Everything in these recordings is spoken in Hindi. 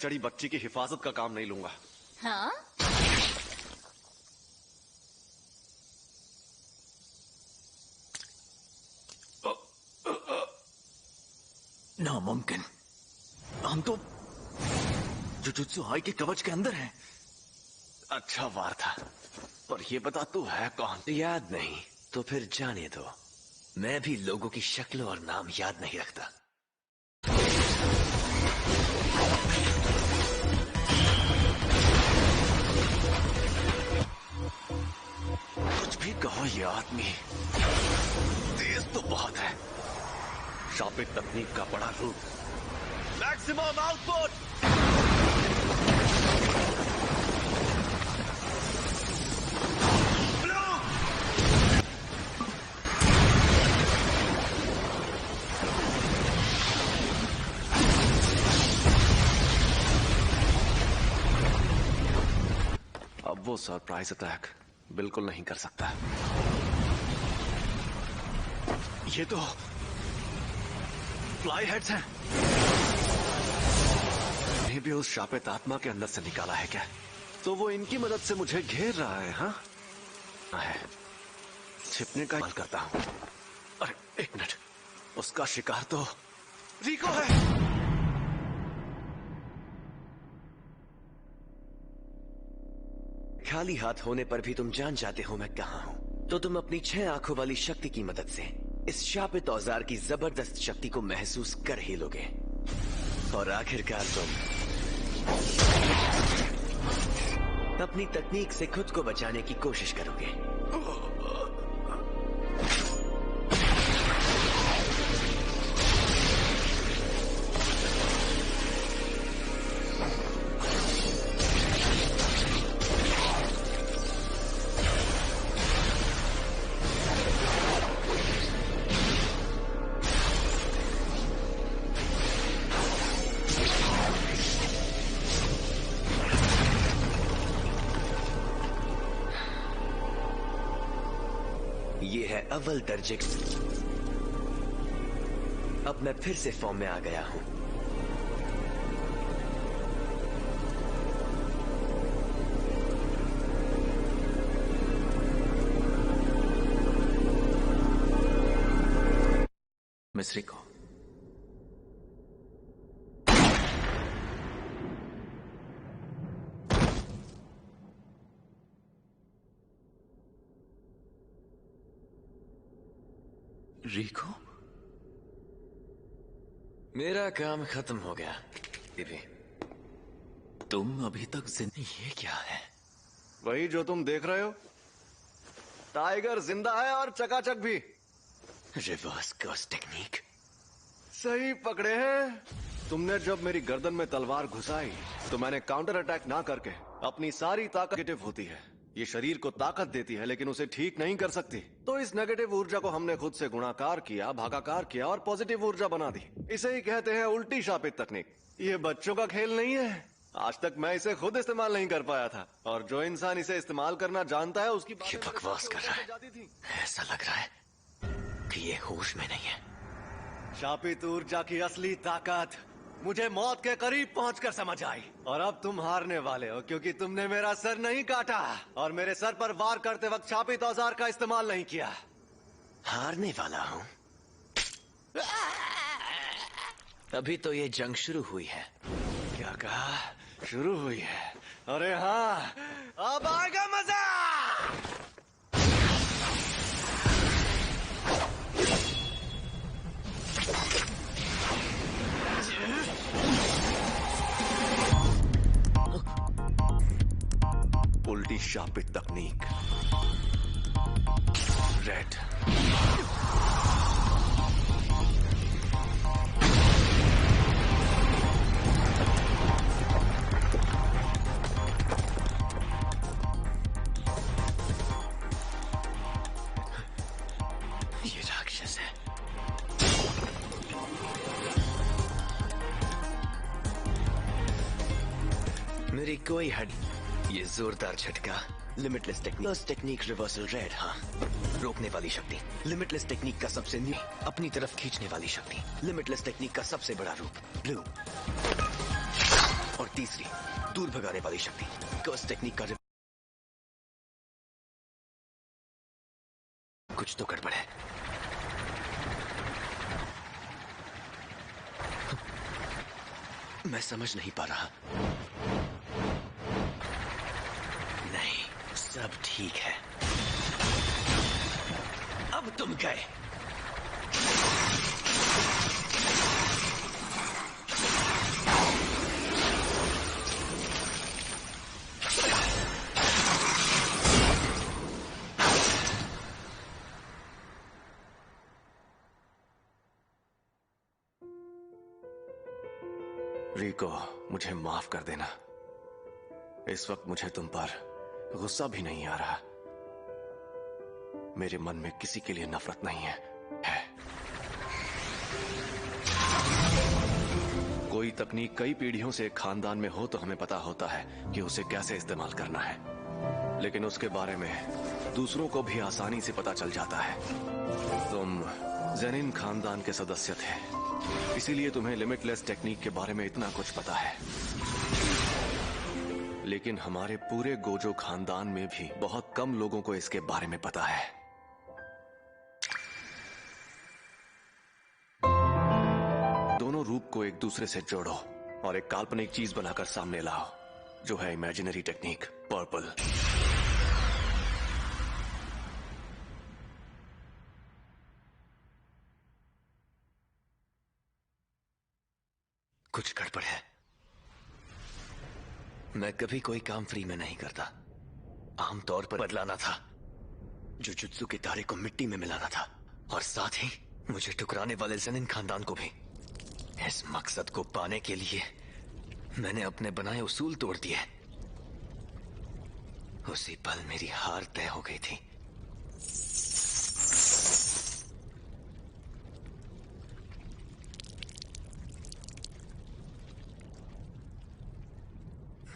नकचड़ी बच्ची की हिफाजत का काम नहीं लूंगा। हाँ? नामुमकिन। हम तो जुजुत्सु हाई के कवच के अंदर हैं। अच्छा वार था, पर ये बता तू है कौन? याद नहीं तो फिर जाने दो। मैं भी लोगों की शक्लों और नाम याद नहीं रखता। कुछ भी कहो, ये आदमी तेज तो बहुत है। शापित तकनीक का बड़ा रूप। Maximum output. अब वो सरप्राइज अटैक बिल्कुल नहीं कर सकता। ये तो फ्लाई हेड्स हैं। इन्हें भी उस शापित आत्मा के अंदर से निकाला है क्या? तो वो इनकी मदद से मुझे घेर रहा है। हाँ है, छिपने का इस्तेमाल करता हूं। अरे एक मिनट, उसका शिकार तो रिको है। खाली हाथ होने पर भी तुम जान जाते हो मैं कहाँ हूँ। तो तुम अपनी 6 आंखों वाली शक्ति की मदद से इस शापित औजार की जबरदस्त शक्ति को महसूस कर ही लोगे और आखिरकार तुम अपनी तकनीक से खुद को बचाने की कोशिश करोगे। ये है अव्वल दर्जे। अब मैं फिर से फॉर्म में आ गया हूं। मिस्री को रिको, मेरा काम खत्म हो गया। दीदी, तुम अभी तक जिंदा? ये क्या है? वही जो तुम देख रहे हो। टाइगर जिंदा है और चकाचक भी। Reverse curse technique. सही पकड़े हैं। तुमने जब मेरी गर्दन में तलवार घुसाई तो मैंने काउंटर अटैक ना करके अपनी सारी ताकत नेगेटिव होती है। ये शरीर को ताकत देती है लेकिन उसे ठीक नहीं कर सकती। तो इस नेगेटिव ऊर्जा को हमने खुद से गुणाकार किया, भागाकार किया और पॉजिटिव ऊर्जा बना दी। इसे ही कहते हैं उल्टी शापित तकनीक। ये बच्चों का खेल नहीं है। आज तक मैं इसे खुद इस्तेमाल नहीं कर पाया था, और जो इंसान इसे इस्तेमाल करना जानता है उसकी ये बकवास कर रहा है। ऐसा लग रहा है कि ये होश में नहीं है। शापित ऊर्जा की असली ताकत मुझे मौत के करीब पहुंचकर समझ आई। और अब तुम हारने वाले हो क्योंकि तुमने मेरा सर नहीं काटा और मेरे सर पर वार करते वक्त शापित औजार का इस्तेमाल नहीं किया। हारने वाला हूं? अभी तो ये जंग शुरू हुई है। क्या कहा? शुरू हुई है? अरे हाँ, अब आएगा मजा। उल्टी शापित तकनीक। रेड। ये राक्षस है। मेरी कोई हड। ये जोरदार झटका। Limitless technique reversal red. हाँ, रोकने वाली शक्ति। लिमिटलेस टेक्निक का सबसे अपनी तरफ खींचने वाली शक्ति। लिमिटलेस टेक्निक का सबसे बड़ा रूप ब्लू। और तीसरी, दूर भगाने वाली शक्ति। कर्स टेक्निक का कुछ तो गड़बड़ है। मैं समझ नहीं पा रहा। नहीं, सब ठीक है। अब तुम गए। रिको, मुझे माफ कर देना। इस वक्त मुझे तुम पर गुस्सा भी नहीं आ रहा। मेरे मन में किसी के लिए नफरत नहीं है। कोई तकनीक कई पीढ़ियों से एक खानदान में हो तो हमें पता होता है कि उसे कैसे इस्तेमाल करना है, लेकिन उसके बारे में दूसरों को भी आसानी से पता चल जाता है। तुम जेनिन खानदान के सदस्य थे, इसीलिए तुम्हें लिमिटलेस टेक्निक के बारे में इतना कुछ पता है। लेकिन हमारे पूरे गोजो खानदान में भी बहुत कम लोगों को इसके बारे में पता है। दोनों रूप को एक दूसरे से जोड़ो और एक काल्पनिक चीज बनाकर सामने लाओ, जो है इमेजिनरी टेक्निक पर्पल। कुछ गड़बड़ है। मैं कभी कोई काम फ्री में नहीं करता। आमतौर पर बदलाना था, जुजुत्सु के तारे को मिट्टी में मिलाना था, और साथ ही मुझे ठुकराने वाले जेनिन खानदान को भी। इस मकसद को पाने के लिए मैंने अपने बनाए उसूल तोड़ दिए। उसी पल मेरी हार तय हो गई थी।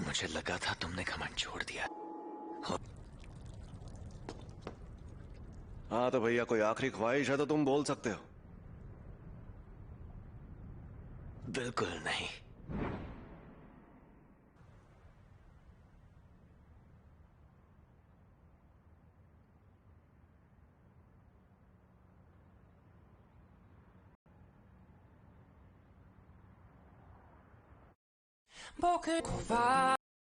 मुझे लगा था तुमने घमंड छोड़ दिया। हाँ तो भैया, कोई आखिरी ख्वाहिश है तो तुम बोल सकते हो। बिल्कुल नहीं।